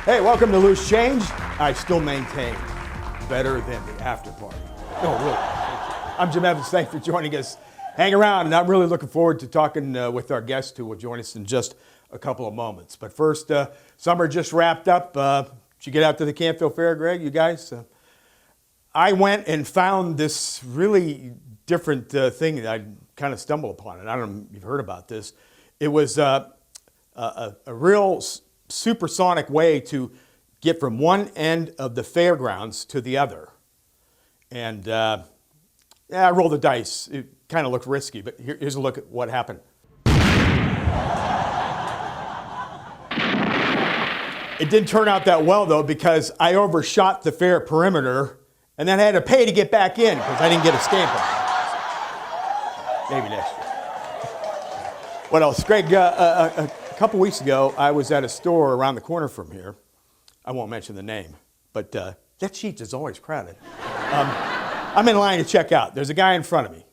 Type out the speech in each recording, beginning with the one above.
Hey, welcome to Loose Change. I still maintain better than the after party. No, really. I'm Jim Evans. Thanks for joining us. Hang around, and I'm really looking forward to talking with our guest who will join us in just a couple of moments. But first, summer just wrapped up. Did you get out to the Campville Fair, Greg, you guys? I went and found this really different thing that I kind of stumbled upon, and I don't know if you've heard about this. It was a real supersonic way to get from one end of the fairgrounds to the other. And I rolled the dice. It kind of looked risky, but here's a look at what happened. It didn't turn out that well, though, because I overshot the fair perimeter, and then I had to pay to get back in because I didn't get a stamp on it. Maybe next year. What else? Greg, a couple weeks ago, I was at a store around the corner from here. I won't mention the name, but that Sheetz is always crowded. I'm in line to check out. There's a guy in front of me.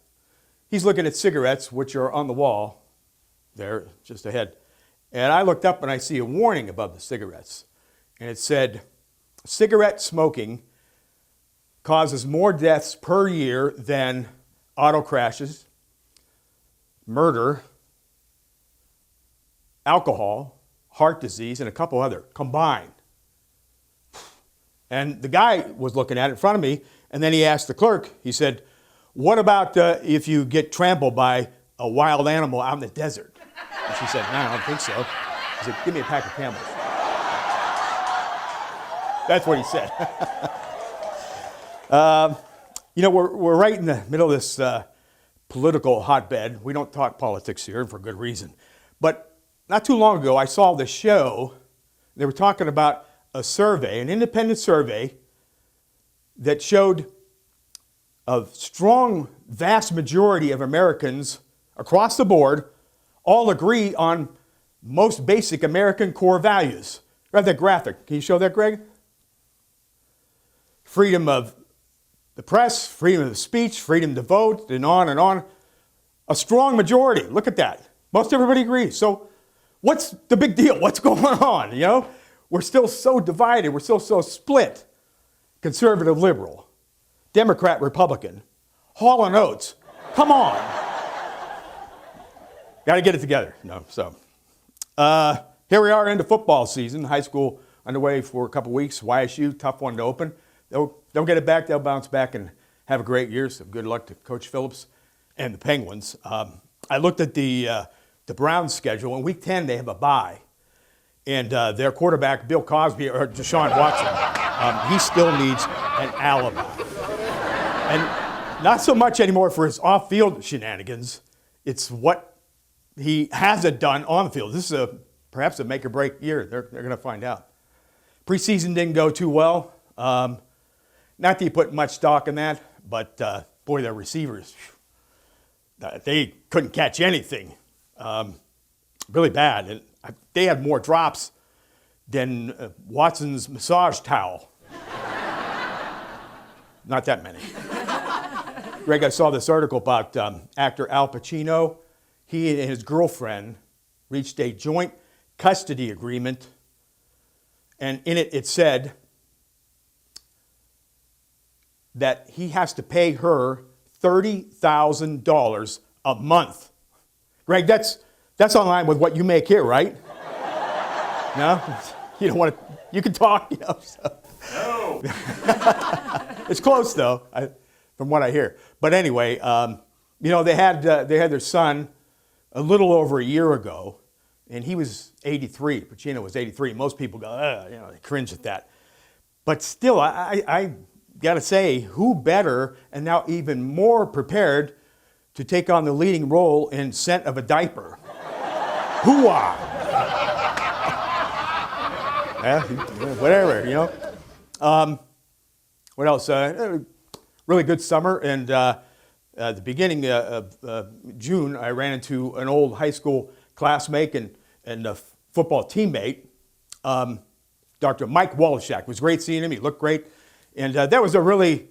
He's looking at cigarettes, which are on the wall there, just ahead. And I looked up and I see a warning above the cigarettes. And it said, cigarette smoking causes more deaths per year than auto crashes, murder, alcohol, heart disease, and a couple other combined. And the guy was looking at it in front of me, and then he asked the clerk, he said, what about if you get trampled by a wild animal out in the desert? And she said, no, I don't think so. He said, give me a pack of Camels. That's what he said. We're right in the middle of this political hotbed. We don't talk politics here, and for good reason. But not too long ago, I saw this show. They were talking about a survey, an independent survey, that showed a strong, vast majority of Americans across the board all agree on most basic American core values. Read that graphic. Can you show that, Greg? Freedom of the press, freedom of speech, freedom to vote, and on and on. A strong majority. Look at that. Most everybody agrees. So what's the big deal? What's going on? You know, we're still so divided. We're still so split. Conservative, liberal, Democrat, Republican, Hall and Oates. Come on. Got to get it together. Here we are into football season. High school underway for a couple weeks. YSU, tough one to open. They'll get it back. They'll bounce back and have a great year. So good luck to Coach Phillips and the Penguins. I looked at the Browns' schedule. In Week 10, they have a bye. And their quarterback, Bill Cosby, or Deshaun Watson, he still needs an alibi. And not so much anymore for his off-field shenanigans. It's what he hasn't done on the field. This is perhaps a make-or-break year. They're going to find out. Preseason didn't go too well. Not that you put much stock in that, but boy, their receivers, they couldn't catch anything. Really bad. And they had more drops than Watson's massage towel. Not that many. Greg, I saw this article about actor Al Pacino. He and his girlfriend reached a joint custody agreement, and in it, it said that he has to pay her $30,000 a month. Greg, that's on line with what you make here, right? No? You don't want to, you can talk, you know. So. No. It's close, though, from what I hear. But anyway, they had their son a little over a year ago, and he was 83. Pacino was 83. Most people go, they cringe at that. But still, I got to say, who better and now even more prepared to take on the leading role in Scent of a Diaper? Hoo-ah! Whatever, you know. What else? Really good summer, and at the beginning of June, I ran into an old high school classmate and a football teammate, Dr. Mike Wallachek. It was great seeing him. He looked great. And that was a really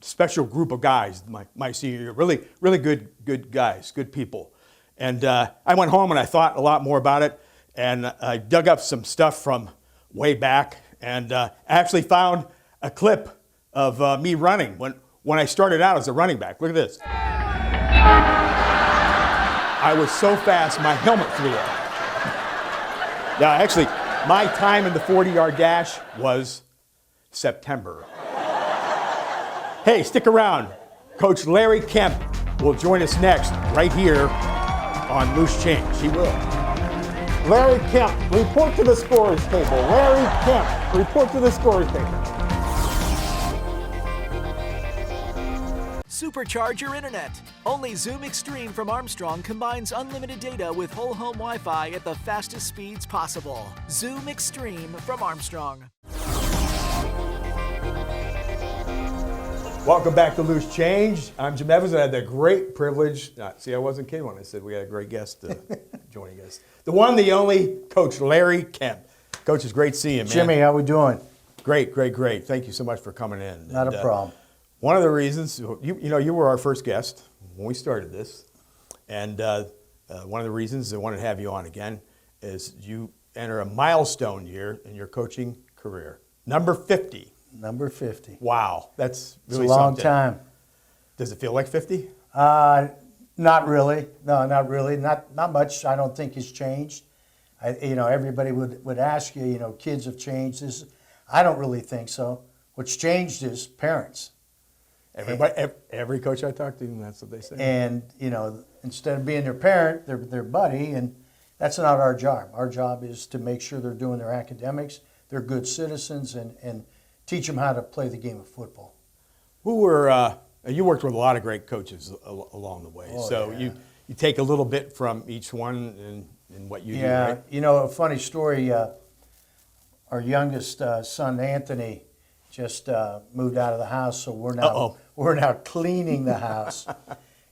special group of guys, my senior year. Really good guys, good people. And I went home and I thought a lot more about it. And I dug up some stuff from way back, and I actually found a clip of me running when I started out as a running back. Look at this. I was so fast, my helmet flew off. Yeah, actually, my time in the 40-yard dash was September. Hey, stick around. Coach Larry Kempe will join us next, right here on Loose Change. He will. Larry Kempe, report to the scorer's table. Larry Kempe, report to the scorer's table. Supercharge your internet. Only Zoom Extreme from Armstrong combines unlimited data with whole home Wi-Fi at the fastest speeds possible. Zoom Extreme from Armstrong. Welcome back to Loose Change. I'm Jim Evans, and I had the great privilege. See, I wasn't kidding when I said we had a great guest joining us. The one, the only, Coach Larry Kempe. Coach, it's great seeing you, man. Jimmy, how we doing? Great, great, great. Thank you so much for coming in. Not a problem. One of the reasons, you were our first guest when we started this, and one of the reasons I wanted to have you on again is you enter a milestone year in your coaching career. Number 50. Number 50. Wow, that's really it's a long something. time. Does it feel like 50? Not really. No, not really. Not much. I don't think has changed. Everybody would ask you. Kids have changed. I don't really think so. What's changed is parents. Every coach I talk to, that's what they say. And instead of being their parent, they're their buddy, and that's not our job. Our job is to make sure they're doing their academics, they're good citizens, and teach them how to play the game of football. You worked with a lot of great coaches along the way, you take a little bit from each one and what you do, right? A funny story, our youngest son, Anthony, just moved out of the house, so we're now cleaning the house.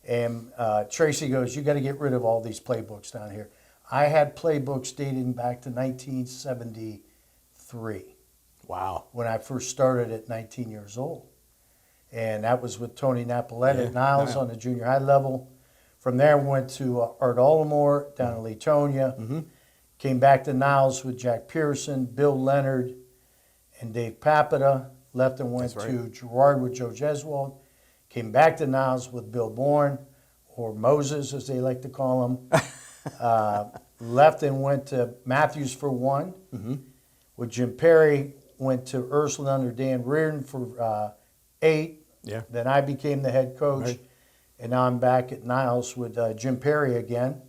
And Tracy goes, "You got to get rid of all these playbooks down here." I had playbooks dating back to 1973. Wow. When I first started at 19 years old. And that was with Tony Napoletti at Niles on the junior high level. From there, went to Art Olimore down in Latonia. Mm-hmm. Came back to Niles with Jack Pearson, Bill Leonard, and Dave Papita. Left and went to Girard with Joe Jeswald. Came back to Niles with Bill Bourne, or Moses as they like to call him. Left and went to Matthews for one. Mm-hmm. With Jim Perry, went to Ursuline under Dan Reardon for 8. Yeah. Then I became the head coach. Right. And now I'm back at Niles with Jim Perry again.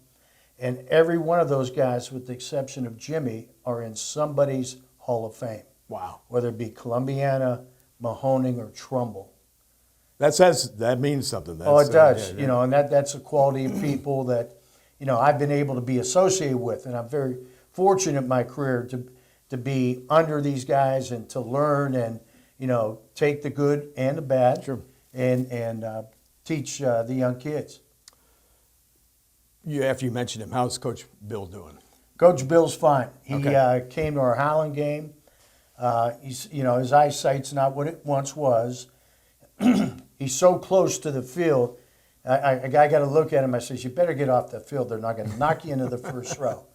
And every one of those guys, with the exception of Jimmy, are in somebody's Hall of Fame. Wow. Whether it be Columbiana, Mahoning, or Trumbull. That means something. It does. And that's a quality of people that, I've been able to be associated with. And I'm very fortunate in my career to be under these guys and to learn and, take the good and the bad. Sure. And teach the young kids. After you mentioned him, how's Coach Bill doing? Coach Bill's fine. He came to our Highland game. His eyesight's not what it once was. He's so close to the field. I got to look at him. I says, "You better get off the field. They're not going to knock you into the first row."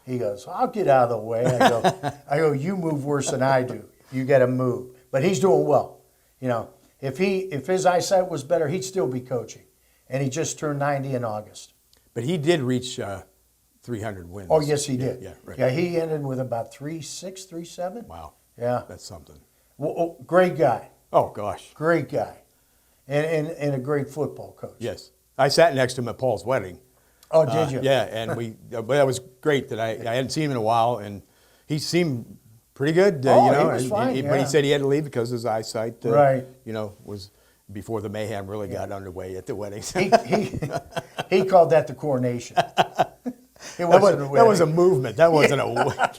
He goes, "I'll get out of the way." I go, "You move worse than I do. You got to move." But he's doing well. If his eyesight was better, he'd still be coaching. And he just turned 90 in August. But he did reach 300 wins. Oh, yes, he did. Yeah, right. Yeah, he ended with about 3.6, 3.7. Wow. Yeah. That's something. Well, great guy. Oh, gosh. Great guy. And a great football coach. Yes. I sat next to him at Paul's wedding. Oh, did you? Yeah, and but that was great that I hadn't seen him in a while, and he seemed pretty good. He was fine, But he said he had to leave because his eyesight, was before the mayhem really got underway at the wedding. He called that the coronation. That was a movement. That wasn't a.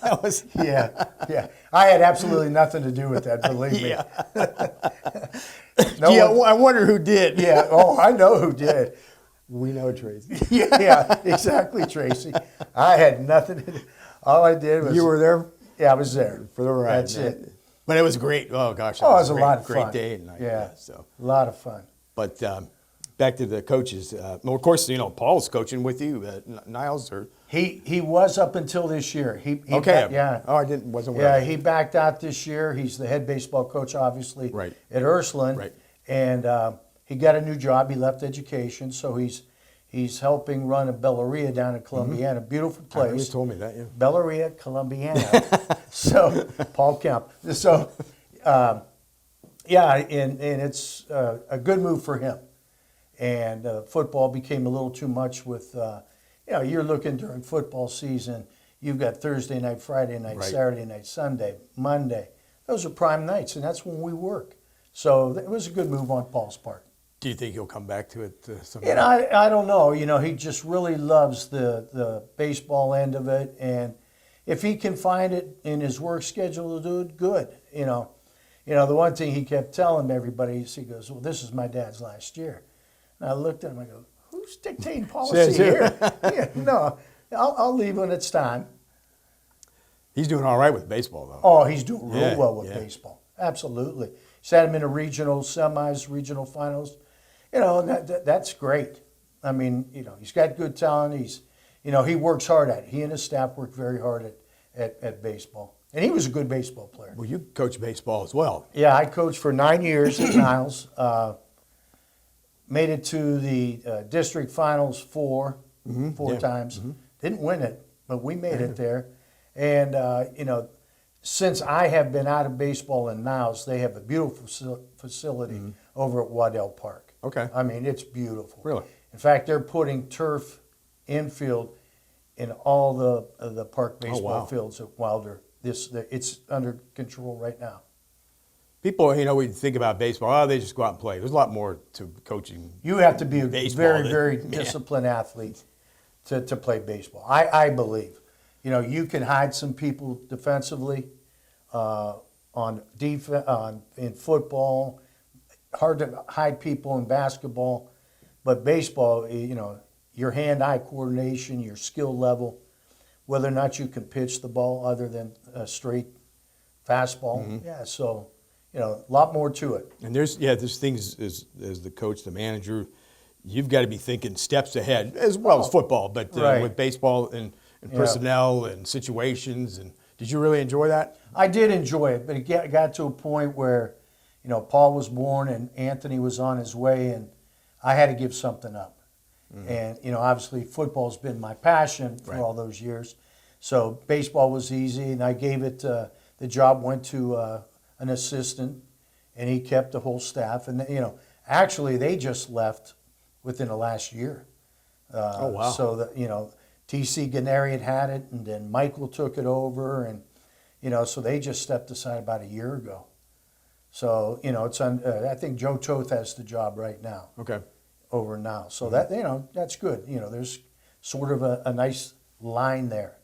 That was. Yeah. I had absolutely nothing to do with that. Believe me. I wonder who did. Yeah. Oh, I know who did. We know Tracy. Yeah, exactly, Tracy. I had nothing to do. All I did was. You were there? Yeah, I was there. For the ride. That's it. But it was great. Oh, gosh. It was a lot of great fun. Day and night. Yeah. So. A lot of fun. But back to the coaches. Well, of course, Paul's coaching with you, Niles, or He was up until this year. He okay, yeah. Oh, wasn't aware. Yeah, of that. he backed out this year. He's the head baseball coach, obviously, Right. at Ursuline. Right. And he got a new job. He left education, so he's helping run a Belleria down in Columbiana. Beautiful I remember you place. told me that. Yeah. Belleria, Columbiana. So, Paul Kemp. So, yeah, and it's a good move for him. And football became a little too much with, you're looking during football season, you've got Thursday night, Friday night, Right. Saturday night, Sunday, Monday. Those are prime nights, and that's when we work. So it was a good move on Paul's part. Do you think he'll come back to it someday? And I don't know. He just really loves the baseball end of it. And if he can find it in his work schedule to do it, good. The one thing he kept telling everybody is he goes, well, this is my dad's last year. And I looked at him, I go, who's dictating policy Says here? Yeah, no, I'll leave when it's time. He's doing all right with baseball, though. Oh, he's doing real Yeah, well with yeah. baseball. Absolutely. He's had him in the regional semis, regional finals. And that's great. I mean, he's got good talent. He works hard at it. He and his staff work very hard at baseball. And he was a good baseball player. Well, you coach baseball as well. Yeah, I coached for 9 years at Niles. Made it to the district finals four yeah. times. Didn't win it, but we made it there. And, since I have been out of baseball in Niles, they have a beautiful facility over at Waddell Park. Okay. I mean, it's beautiful. Really? In fact, they're putting turf infield in all the park baseball wow. fields at Wilder. It's under control right now. People, we think about baseball, they just go out and play. There's a lot more to coaching. You have to be a Baseball, very, that- very yeah. disciplined athlete to play baseball. I believe. You can hide some people defensively in football. Hard to hide people in basketball, but baseball, your hand-eye coordination, your skill level, whether or not you can pitch the ball other than a straight fastball. Yeah, so a lot more to it. And there's things as the coach, the manager, you've got to be thinking steps ahead as well as football, but Right. with baseball and Yeah. personnel and situations. And did you really enjoy that? I did enjoy it, but it got to a point where, Paul was born and Anthony was on his way, and I had to give something up. And, obviously football's been my passion for Right. all those years. So baseball was easy, and I gave it, the job went to an assistant, and he kept the whole staff. And, actually they just left within the last year. Oh, wow. So that, T.C. Gennari had it, and then Michael took it over, and so they just stepped aside about a year ago. So it's I think Joe Toth has the job right now Okay. over now. So that that's good. There's sort of a nice line there.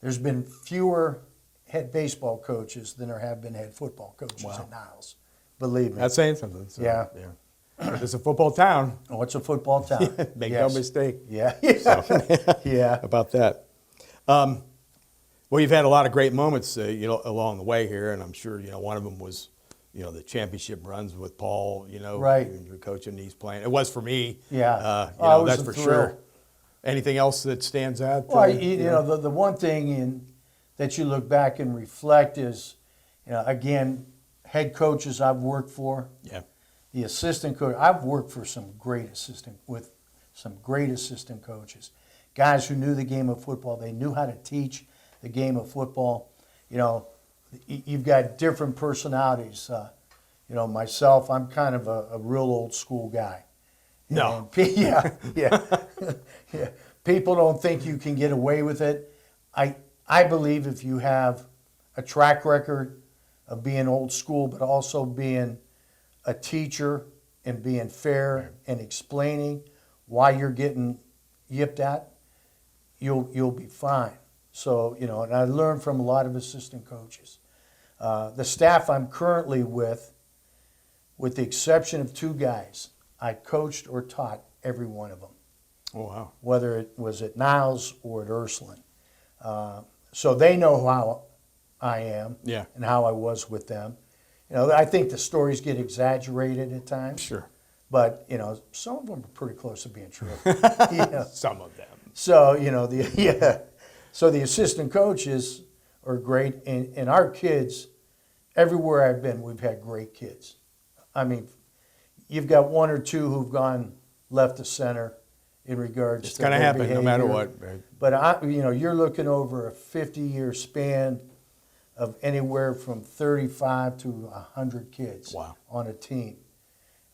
There's been fewer head baseball coaches than there have been head football coaches at Niles. Believe me. That's saying something. So, Yeah. But it's a football town. Oh, it's a football town. Make Yes. no mistake. Yeah. Yeah. About that. Well, you've had a lot of great moments, along the way here, and I'm sure, one of them was, the championship runs with Paul, Right. You're coaching, he's playing. It was for me. Yeah. It was that's a for thrill. sure. Anything else that stands out? Well, the one thing that you look back and reflect is, again, head coaches I've worked for, Yeah. the assistant coach. I've worked for some great assistant coaches, guys who knew the game of football. They knew how to teach the game of football. You've got different personalities. Myself, I'm kind of a real old school guy. No. And yeah. Yeah. People don't think you can get away with it. I believe if you have a track record of being old school, but also being a teacher and being fair and explaining why you're getting yipped at, you'll be fine. So, and I learned from a lot of assistant coaches. The staff I'm currently with the exception of 2 guys, I coached or taught every one of them, Oh, wow. whether it was at Niles or at Ursuline. So they know how I am Yeah. and how I was with them. I think the stories get exaggerated at times. Sure. But, some of them are pretty close to being true. Yeah. Some of them. So, so the assistant coaches are great. And our kids, everywhere I've been, we've had great kids. I mean, you've got one or two who've gone left to center in regards It's to going to their happen no matter behavior. what. Right? But, you're looking over a 50-year span of anywhere from 35 to 100 kids Wow. on a team.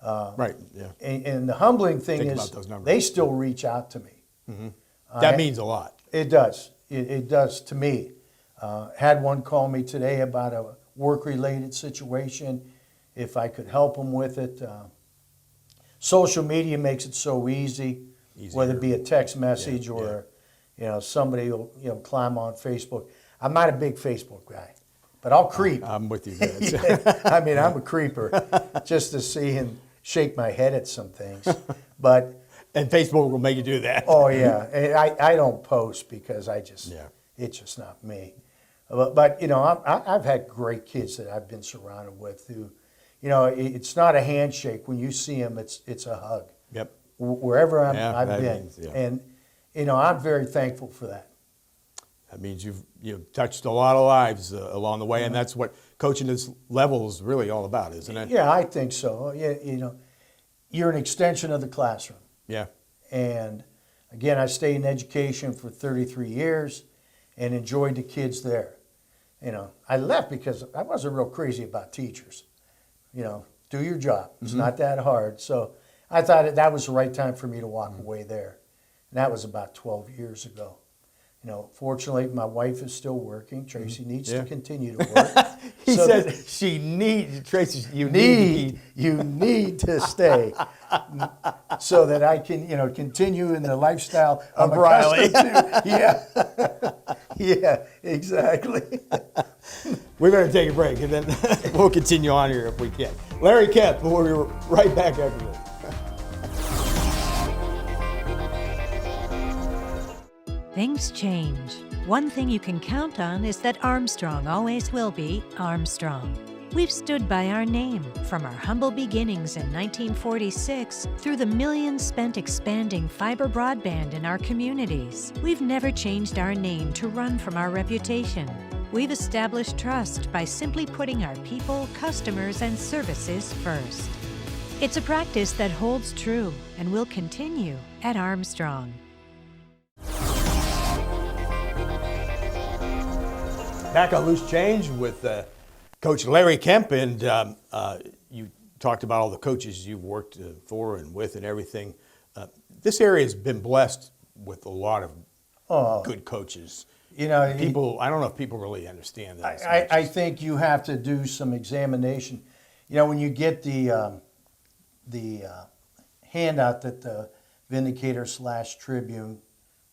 Right, yeah. And the humbling thing Think is about those numbers. they still reach out to me. That means a lot. It does. It does to me. Had one call me today about a work-related situation, if I could help them with it. Social media makes it so easy, whether it be a text message or, somebody will, climb on Facebook. I'm not a big Facebook guy, but I'll creep. I'm with you. Vince. I mean, I'm a creeper just to see and shake my head at some things. But And Facebook will make you do that. oh yeah, and I don't post because Yeah. it's just not me. But I've had great kids that I've been surrounded with who, it's not a handshake. When you see them, it's a hug. Yep. Wherever Yeah, I've that been, means, yeah. and I'm very thankful for that. That means you've touched a lot of lives along the way, and that's what coaching this level is really all about, isn't it? Yeah, I think so. Yeah, you're an extension of the classroom. Yeah. And again, I stayed in education for 33 years and enjoyed the kids there. I left because I wasn't real crazy about teachers. Do your job. It's not that hard. So I thought that was the right time for me to walk away there. And that was about 12 years ago. Fortunately, my wife is still working. Tracy needs to continue to work. He So says that- she needs, Tracy, you you need to stay so that I can continue in the lifestyle Of I'm Riley. accustomed to. Yeah, exactly. We better take a break, and then we'll continue on here if we can. Larry Kempe, we'll be right back after this. Things change. One thing you can count on is that Armstrong always will be Armstrong. We've stood by our name, from our humble beginnings in 1946 through the millions spent expanding fiber broadband in our communities. We've never changed our name to run from our reputation. We've established trust by simply putting our people, customers, and services first. It's a practice that holds true and will continue at Armstrong. Back on Loose Change with Coach Larry Kempe, and you talked about all the coaches you've worked for and with and everything. This area has been blessed with a lot of good coaches. People, I don't know if people really understand that. as much. I think you have to do some examination. When you get the handout that the Vindicator/Tribune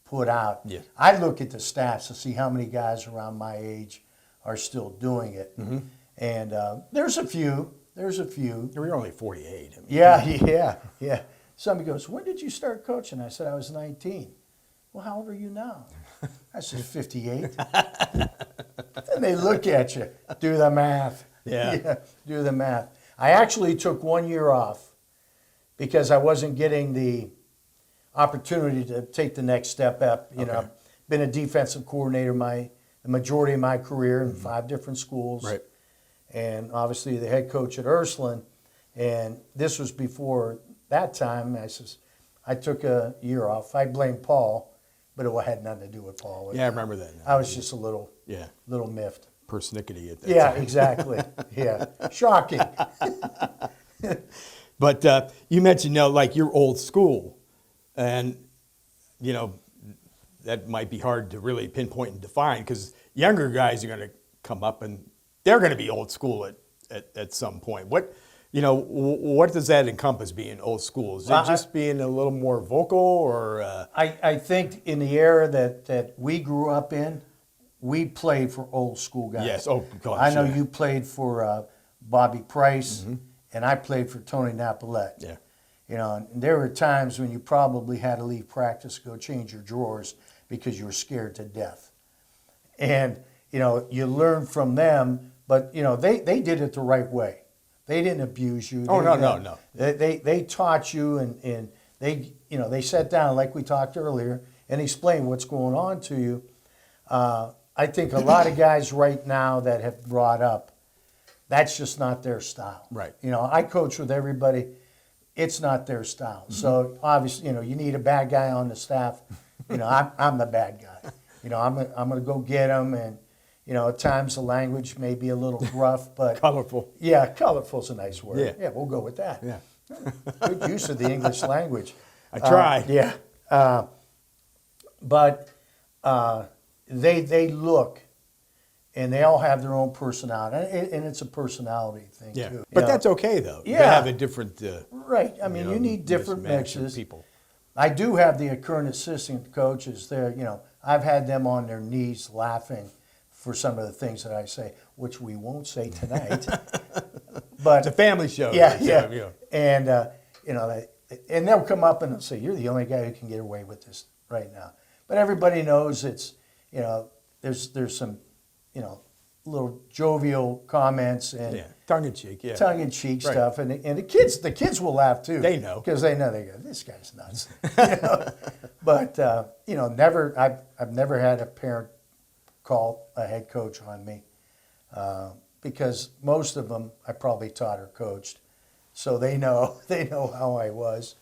put out, Yeah. I look at the stats to see how many guys around my age are still doing it. And there's a few. You're only 48. I mean, Yeah. Somebody goes, when did you start coaching? I said, I was 19. Well, how old are you now? I said, 58. Then they look at you, do the math. Yeah. Do the math. I actually took 1 year off because I wasn't getting the opportunity to take the next step up. Okay. Been a defensive coordinator the majority of my career in 5 different schools. Right. And obviously the head coach at Ursuline. And this was before that time. I took a year off. I blame Paul, but it had nothing to do with Paul. Yeah, I remember that. I was just a little Yeah, miffed. persnickety at that Yeah, time. exactly. Yeah, shocking. But you mentioned, like you're old school, and that might be hard to really pinpoint and define because younger guys are going to come up and they're going to be old school at some point. What does that encompass, being old school? Is it just being a little more vocal, or? I think in the era that we grew up in, we played for old school guys. Yes. Oh, gosh, I know yeah. you played for Bobby Price, and I played for Tony Napolet. Yeah. And there were times when you probably had to leave practice to go change your drawers because you were scared to death. And, you learn from them, but, they did it the right way. They didn't abuse you. Oh, They, no. They taught you, and they sat down like we talked earlier and explained what's going on to you. I think a lot of guys right now that have brought up, that's just not their style. Right. I coach with everybody. It's not their style. So obviously, you need a bad guy on the staff. I'm the bad guy. I'm going to go get them, and at times the language may be a little rough, but Colorful. Yeah, colorful is a nice word. Yeah. We'll go with that. Yeah. Good use of the English language. I try. Yeah. But they look, and they all have their own personality, and it's a personality thing Yeah. too. But that's okay, though. You Yeah. have a different. Right. I mean, you need different mismatch of mixes. people. I do have the current assistant coaches there. I've had them on their knees laughing for some of the things that I say, which we won't say tonight. But It's a family show. yeah, so, yeah. And and they'll come up and they'll say, "You're the only guy who can get away with this right now." But everybody knows it's there's some little jovial comments and Yeah. Tongue in cheek. Yeah. tongue-in-cheek Right. stuff, and the kids will laugh too. They know. Because they know, they go, this guy's nuts. But never. I've never had a parent call a head coach on me because most of them I probably taught or coached, so they know how I was.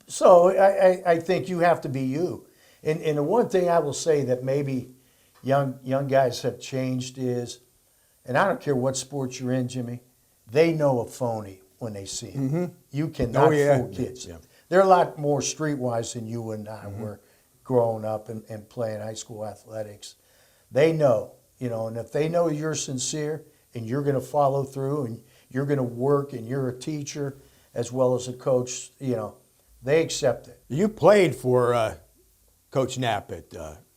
So I think you have to be you. And the one thing I will say that maybe young guys have changed is, and I don't care what sport you're in, Jimmy, they know a phony when they see him. Mm-hmm. You cannot yeah. fool kids. Yeah. They're a lot more streetwise than you and I were growing up and playing high school athletics. They know, and if they know you're sincere and you're going to follow through and you're going to work and you're a teacher as well as a coach, they accept it. You played for Coach Knapp at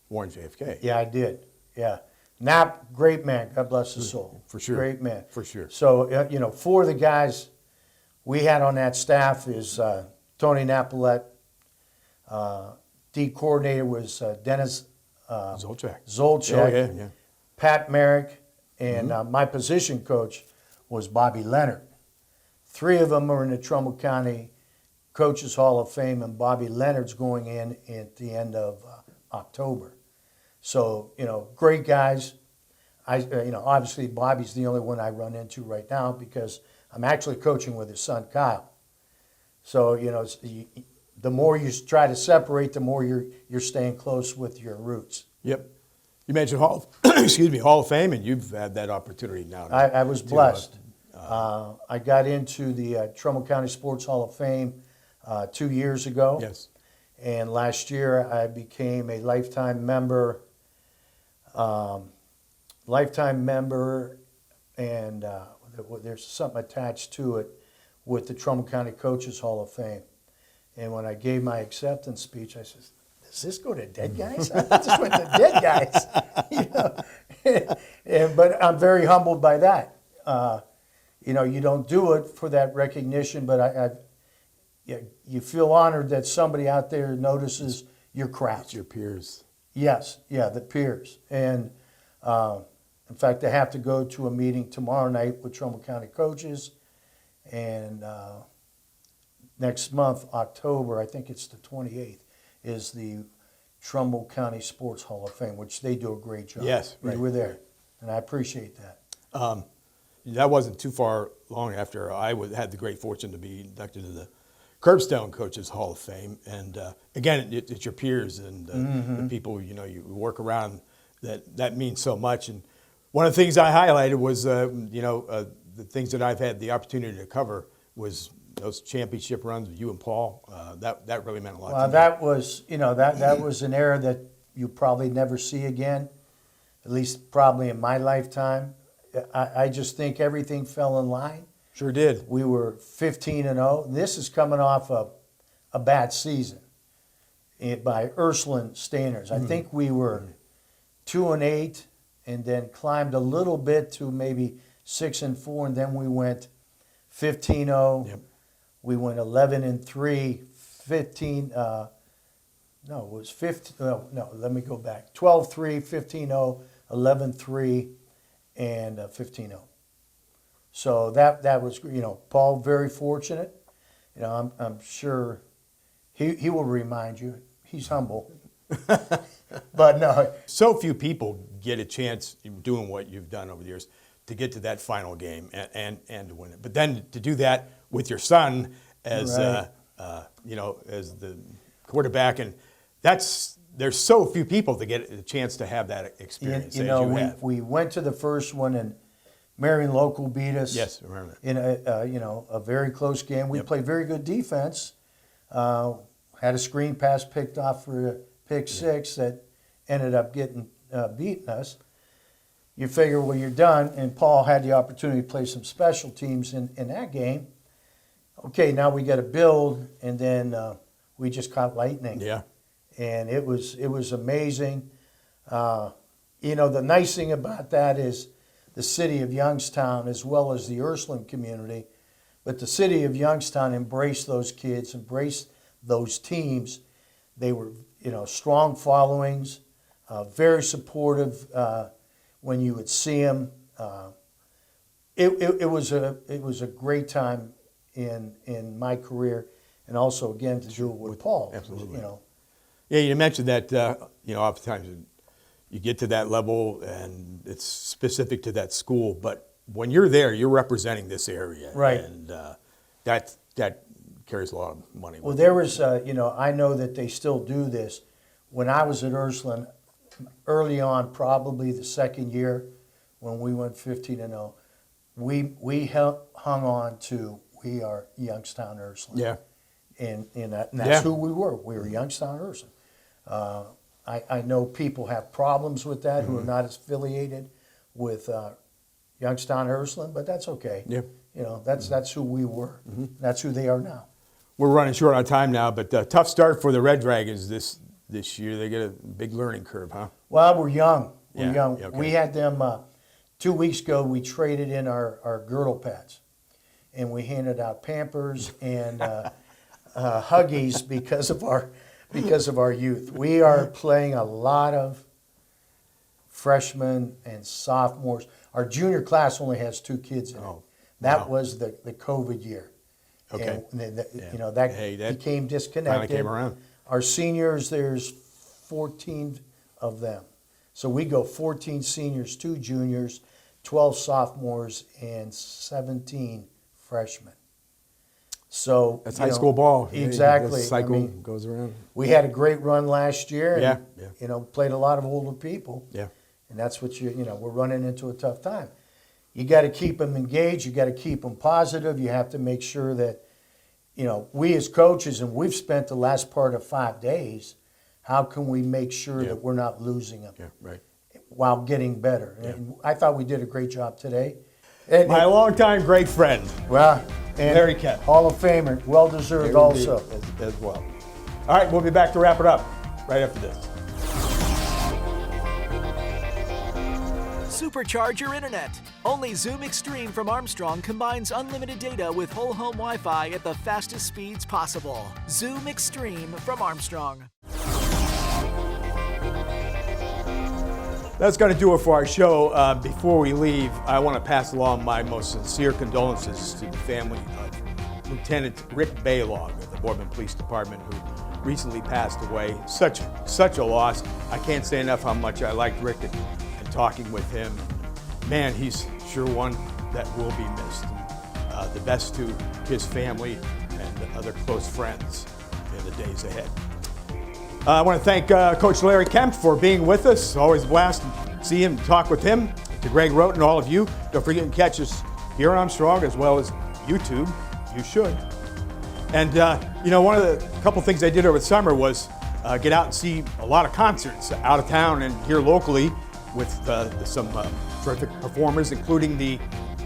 Warren JFK. Yeah, I did. Yeah. Knapp, great man. God bless his soul. For sure. Great man. For sure. So, four of the guys we had on that staff is Tony Napolet. D coordinator was Dennis Zolchak. Zolchak. Oh, yeah. Pat Merrick, and my position coach was Bobby Leonard. Three of them are in the Trumbull County Coaches Hall of Fame, and Bobby Leonard's going in at the end of October. So, great guys. Obviously Bobby's the only one I run into right now because I'm actually coaching with his son Kyle. So, the more you try to separate, the more you're staying close with your roots. Yep. You mentioned Hall of Fame, and you've had that opportunity now. I was blessed. I got into the Trumbull County Sports Hall of Fame 2 years ago. Yes. And last year I became a lifetime member. And there's something attached to it with the Trumbull County Coaches Hall of Fame. And when I gave my acceptance speech, I said, "Does this go to dead guys? I just went to dead guys." But I'm very humbled by that. You don't do it for that recognition, but you feel honored that somebody out there notices your craft. It's your peers. Yes, the peers. And in fact, I have to go to a meeting tomorrow night with Trumbull County coaches. And next month, October, I think it's the 28th, is the Trumbull County Sports Hall of Fame, which they do a great job. Yes, right. We were there, and I appreciate that. That wasn't too far long after I had the great fortune to be inducted to the Curbstone Coaches Hall of Fame. And again, it's your peers and the people you work around that means so much. And one of the things I highlighted was the things that I've had the opportunity to cover was those championship runs with you and Paul. That really meant a lot. Well, to me. that was that was an era that you probably never see again, at least probably in my lifetime. I just think everything fell in line. Sure did. We were 15-0. This is coming off a bad season by Ursuline standards. I think we were 2-8, and then climbed a little bit to maybe 6-4, and then we went 15-0. Yep. We went 11-3, 15. No, it was 15. No, let me go back. 12-3, 15-0, 11-3, and 15-0. So that was, Paul, very fortunate. I'm sure he will remind you, he's humble. But no. So few people get a chance in doing what you've done over the years to get to that final game and to win it. But then to do that with your son as Right. as the quarterback, and there's so few people that get a chance to have that experience. You as know, you we, have. we went to the first one, and Marion Local beat us. Yes, I remember that. In a very close game. We played very good defense. Had a screen pass picked off for a pick six that ended up getting beating us. You figure, well, you're done, and Paul had the opportunity to play some special teams in that game. Okay, now we got to build, and then we just caught lightning. Yeah. And it was amazing. The nice thing about that is the city of Youngstown, as well as the Ursuline community, but the city of Youngstown embraced those kids, embraced those teams. They were, strong followings, very supportive when you would see them. It was a great time in my career, and also again to do it with Paul. Absolutely. Yeah, you mentioned that, oftentimes you get to that level and it's specific to that school, but when you're there, you're representing this area. Right. And that carries a lot of money. Well, there was, I know that they still do this. When I was at Ursuline, early on, probably the second year, when we went 15-0, we hung on to, we are Youngstown Ursuline. Yeah. And that's Yeah. who we were. We were Youngstown Ursuline. I know people have problems with that who are not affiliated with Youngstown Ursuline, but that's okay. Yeah. That's who we were. That's who they are now. We're running short on time now, but tough start for the Red Dragons this year. They get a big learning curve, huh? Well, we're young. We're Yeah, young. yeah, okay. We had them 2 weeks ago. We traded in our girdle pads, and we handed out Pampers and Huggies because of our youth. We are playing a lot of freshmen and sophomores. Our junior class only has 2 kids in it. Oh, That wow. was the COVID year. Okay. And Yeah. that Hey, that became disconnected. finally came around. Our seniors, there's 14 of them. So we go 14 seniors, 2 juniors, 12 sophomores, and 17 freshmen. So That's high school ball. Exactly. The cycle I mean, goes around. we had a great run last year. And, Yeah. played a lot of older people. Yeah. And that's what we're running into a tough time. You got to keep them engaged. You got to keep them positive. You have to make sure that, we as coaches, and we've spent the last part of 5 days, how can we make sure that we're not losing them Yeah, right. while getting better? And I thought we did a great job today. And, My longtime great friend, and Larry Kempe. Hall of Famer, well deserved also. as well. All right, we'll be back to wrap it up right after this. Supercharge your internet. Only Zoom Extreme from Armstrong combines unlimited data with whole home Wi-Fi at the fastest speeds possible. Zoom Extreme from Armstrong. That's going to do it for our show. Before we leave, I want to pass along my most sincere condolences to the family of Lieutenant Rick Baylog of the Boardman Police Department, who recently passed away. Such a loss. I can't say enough how much I liked Rick and talking with him. Man, he's sure one that will be missed. The best to his family and other close friends in the days ahead. I want to thank Coach Larry Kempe for being with us. Always a blast to see him, talk with him. To Greg Roten and all of you, don't forget to catch us here on Armstrong as well as YouTube. You should. And one of the couple things I did over the summer was get out and see a lot of concerts out of town and here locally with some terrific performers, including the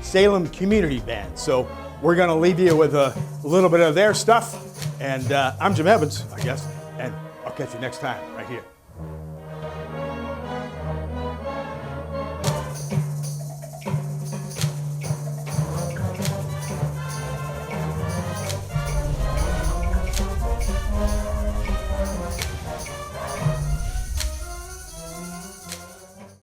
Salem Community Band. So we're going to leave you with a little bit of their stuff. And I'm Jim Evans, I guess. And I'll catch you next time right here.